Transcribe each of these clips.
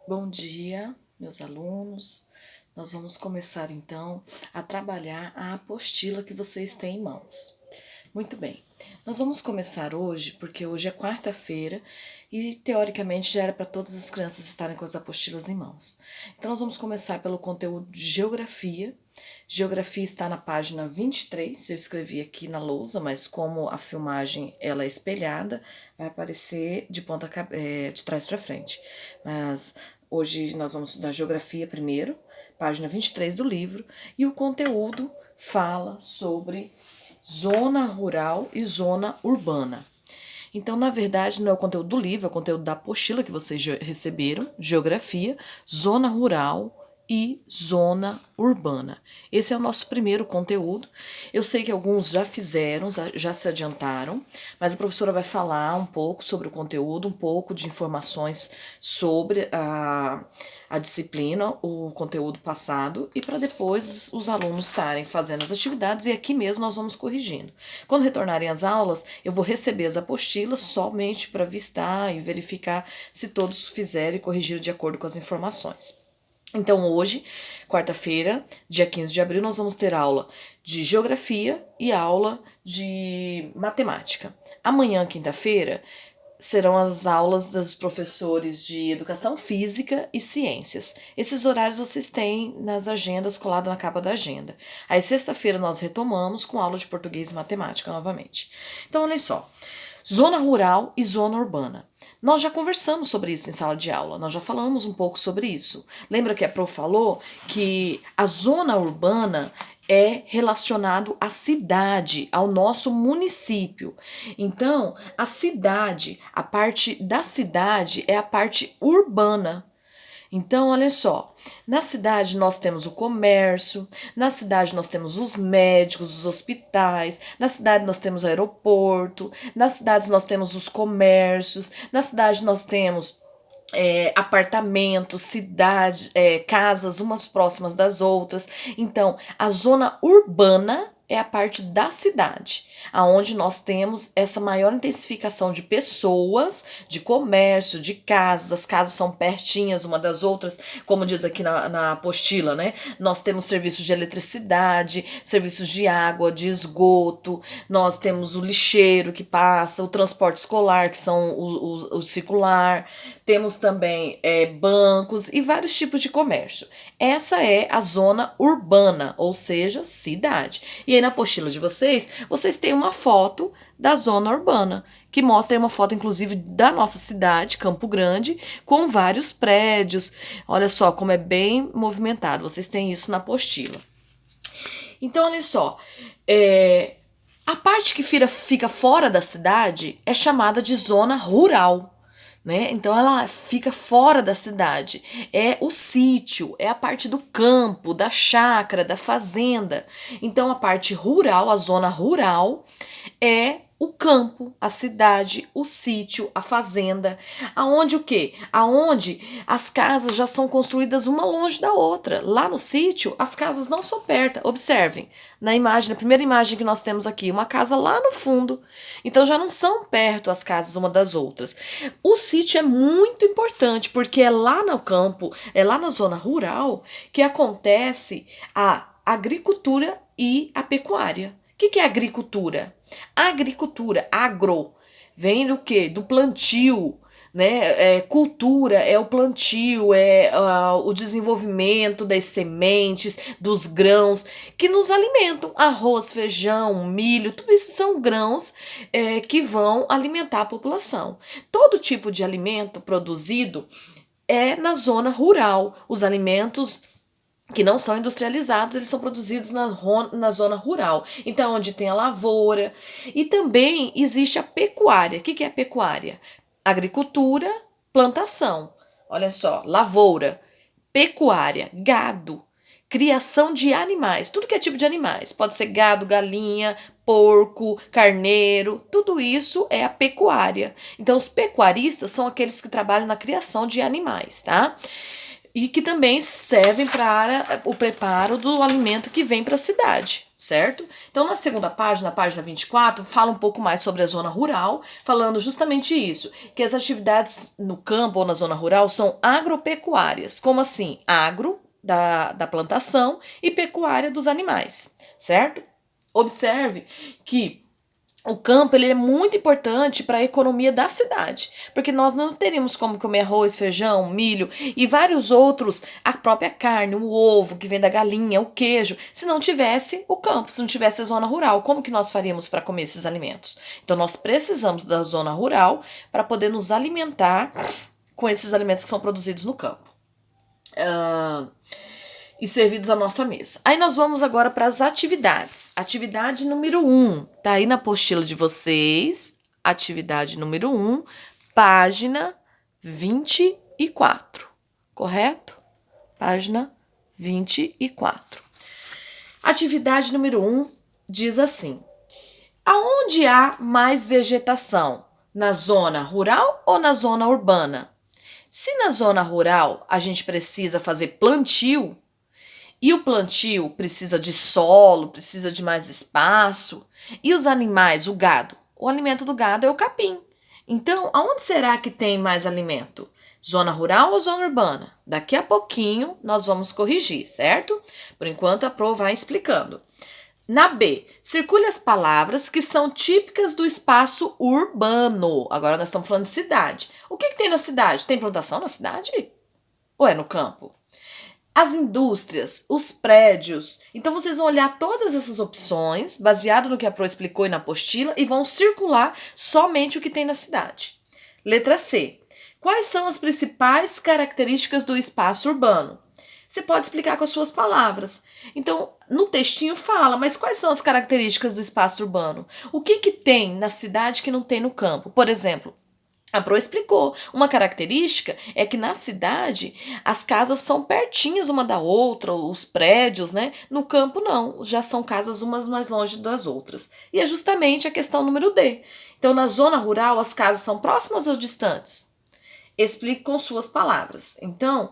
Bom dia, meus alunos. Nós vamos começar então a trabalhar a apostila que vocês têm em mãos. Muito bem, nós vamos começar hoje, porque hoje é quarta-feira e teoricamente já era para todas as crianças estarem com as apostilas em mãos. Então nós vamos começar pelo conteúdo de geografia. Geografia está na página 23, eu escrevi aqui na lousa, mas como a filmagem ela é espelhada, vai aparecer de trás para frente. Mas hoje nós vamos estudar geografia primeiro, página 23 do livro, e o conteúdo fala sobre zona rural e zona urbana. Então, na verdade, não é o conteúdo do livro, é o conteúdo da apostila que vocês receberam, geografia, zona rural e zona urbana. Esse é o nosso primeiro conteúdo. Eu sei que alguns já fizeram, já se adiantaram, mas a professora vai falar um pouco sobre o conteúdo, um pouco de informações sobre a disciplina, o conteúdo passado, e para depois os alunos estarem fazendo as atividades e aqui mesmo nós vamos corrigindo. Quando retornarem às aulas, eu vou receber as apostilas somente para vistar e verificar se todos fizeram e corrigiram de acordo com as informações. Então hoje, quarta-feira, dia 15 de abril, nós vamos ter aula de geografia e aula de matemática. Amanhã, quinta-feira, serão as aulas dos professores de educação física e ciências. Esses horários vocês têm nas agendas, colado na capa da agenda. Aí sexta-feira nós retomamos com aula de português e matemática novamente. Então olha só, zona rural e zona urbana. Nós já conversamos sobre isso em sala de aula, nós já falamos um pouco sobre isso. Lembra que a prof falou que a zona urbana é relacionado à cidade, ao nosso município. Então, a cidade, a parte da cidade é a parte urbana. Então, olha só, na cidade nós temos o comércio, na cidade nós temos os médicos, os hospitais, na cidade nós temos o aeroporto, nas cidades nós temos os comércios, na cidade nós temos apartamentos, cidades, casas umas próximas das outras. Então, a zona urbana é a parte da cidade, aonde nós temos essa maior intensificação de pessoas, de comércio, de casas. As casas são pertinhas uma das outras, como diz aqui na apostila, né? Nós temos serviços de eletricidade, serviços de água, de esgoto, nós temos o lixeiro que passa, o transporte escolar, que são o circular, temos também bancos e vários tipos de comércio. Essa é a zona urbana, ou seja, cidade. E aí na apostila de vocês, vocês têm uma foto da zona urbana, que mostra uma foto inclusive da nossa cidade, Campo Grande, com vários prédios. Olha só como é bem movimentado, vocês têm isso na apostila. Então olha só, a parte que fica fora da cidade é chamada de zona rural. Né? Então ela fica fora da cidade. É o sítio, é a parte do campo, da chácara, da fazenda. Então a parte rural, a zona rural, é o campo, a cidade, o sítio, a fazenda, aonde o quê? Aonde as casas já são construídas uma longe da outra. Lá no sítio, as casas não são perto. Observem, na imagem, na primeira imagem que nós temos aqui, uma casa lá no fundo. Então já não são perto as casas uma das outras. O sítio é muito importante porque é lá no campo, é lá na zona rural que acontece a agricultura e a pecuária. O que é agricultura? A agricultura, agro, vem do quê? Do plantio, né? Cultura é o plantio, o desenvolvimento das sementes, dos grãos que nos alimentam. Arroz, feijão, milho, tudo isso são grãos que vão alimentar a população. Todo tipo de alimento produzido é na zona rural. Os alimentos que não são industrializados, eles são produzidos na zona rural. Então, onde tem a lavoura. E também existe a pecuária. O que é a pecuária? Agricultura, plantação. Olha só, lavoura, pecuária, gado, criação de animais. Tudo que é tipo de animais. Pode ser gado, galinha, porco, carneiro. Tudo isso é a pecuária. Então, os pecuaristas são aqueles que trabalham na criação de animais, tá? e que também servem para o preparo do alimento que vem para a cidade, certo? Então, na segunda página, página 24, fala um pouco mais sobre a zona rural, falando justamente isso, que as atividades no campo ou na zona rural são agropecuárias. Como assim? Agro, da plantação, e pecuária dos animais, certo? Observe que o campo ele é muito importante para a economia da cidade, porque nós não teríamos como comer arroz, feijão, milho e vários outros, a própria carne, o ovo que vem da galinha, o queijo, se não tivesse o campo, se não tivesse a zona rural. Como que nós faríamos para comer esses alimentos? Então nós precisamos da zona rural para poder nos alimentar com esses alimentos que são produzidos no campo. E servidos à nossa mesa. Aí nós vamos agora para as atividades. Atividade número 1, tá aí na apostila de vocês. Atividade número 1, página 24, correto? Página 24. Atividade número 1 diz assim: aonde há mais vegetação? Na zona rural ou na zona urbana? Se na zona rural a gente precisa fazer plantio, e o plantio precisa de solo, precisa de mais espaço. E os animais, o gado? O alimento do gado é o capim. Então, aonde será que tem mais alimento? Zona rural ou zona urbana? Daqui a pouquinho nós vamos corrigir, certo? Por enquanto a Pro vai explicando. Na B, circule as palavras que são típicas do espaço urbano. Agora nós estamos falando de cidade. O que tem na cidade? Tem plantação na cidade? Ou é no campo? As indústrias, os prédios. Então vocês vão olhar todas essas opções, baseado no que a Pro explicou e na apostila, e vão circular somente o que tem na cidade. Letra C. Quais são as principais características do espaço urbano? Você pode explicar com as suas palavras. Então, no textinho fala, mas quais são as características do espaço urbano? O que tem na cidade que não tem no campo? Por exemplo, a Pro explicou. Uma característica é que na cidade as casas são pertinhas uma da outra, os prédios, né? No campo não, já são casas umas mais longe das outras. E é justamente a questão número D. Então, na zona rural, as casas são próximas ou distantes? Explique com suas palavras. Então,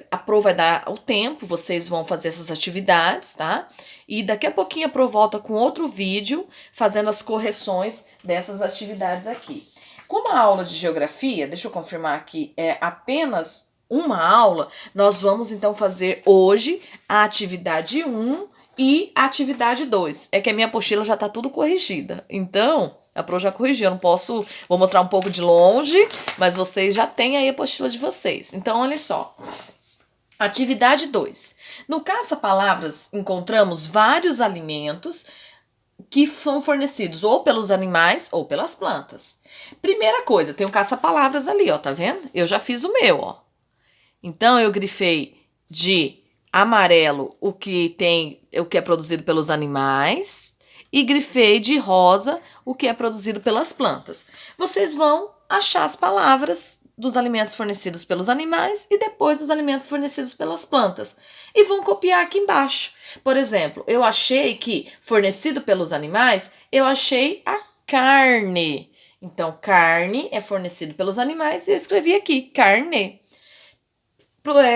a Pro vai dar o tempo, vocês vão fazer essas atividades, tá? E daqui a pouquinho a Pro volta com outro vídeo, fazendo as correções dessas atividades aqui. Como a aula de geografia, deixa eu confirmar aqui, é apenas uma aula, nós vamos então fazer hoje a atividade 1 e a atividade 2. É que a minha apostila já tá tudo corrigida. Então, a Pro já corrigiu, eu não posso, vou mostrar um pouco de longe, mas vocês já têm aí a apostila de vocês. Então, olha só. Atividade 2. No caça-palavras, encontramos vários alimentos que são fornecidos ou pelos animais ou pelas plantas. Primeira coisa, tem um caça-palavras ali, ó, tá vendo? Eu já fiz o meu, ó. Então, eu grifei de amarelo o que é produzido pelos animais e grifei de rosa o que é produzido pelas plantas. Vocês vão achar as palavras dos alimentos fornecidos pelos animais e depois dos alimentos fornecidos pelas plantas. E vão copiar aqui embaixo. Por exemplo, eu achei que fornecido pelos animais, eu achei a carne. Então, carne é fornecido pelos animais e eu escrevi aqui, carne.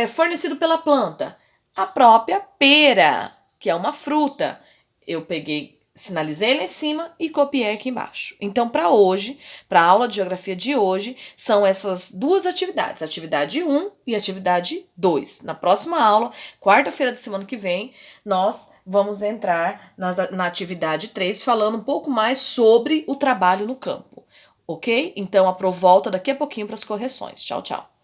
Fornecido pela planta, a própria pera, que é uma fruta. Eu peguei, sinalizei lá em cima e copiei aqui embaixo. Então, para hoje, para a aula de geografia de hoje, são essas duas atividades, atividade 1 e atividade 2. Na próxima aula, quarta-feira da semana que vem, nós vamos entrar na atividade 3, falando um pouco mais sobre o trabalho no campo, ok? Então, a Pro volta daqui a pouquinho para as correções. Tchau, tchau.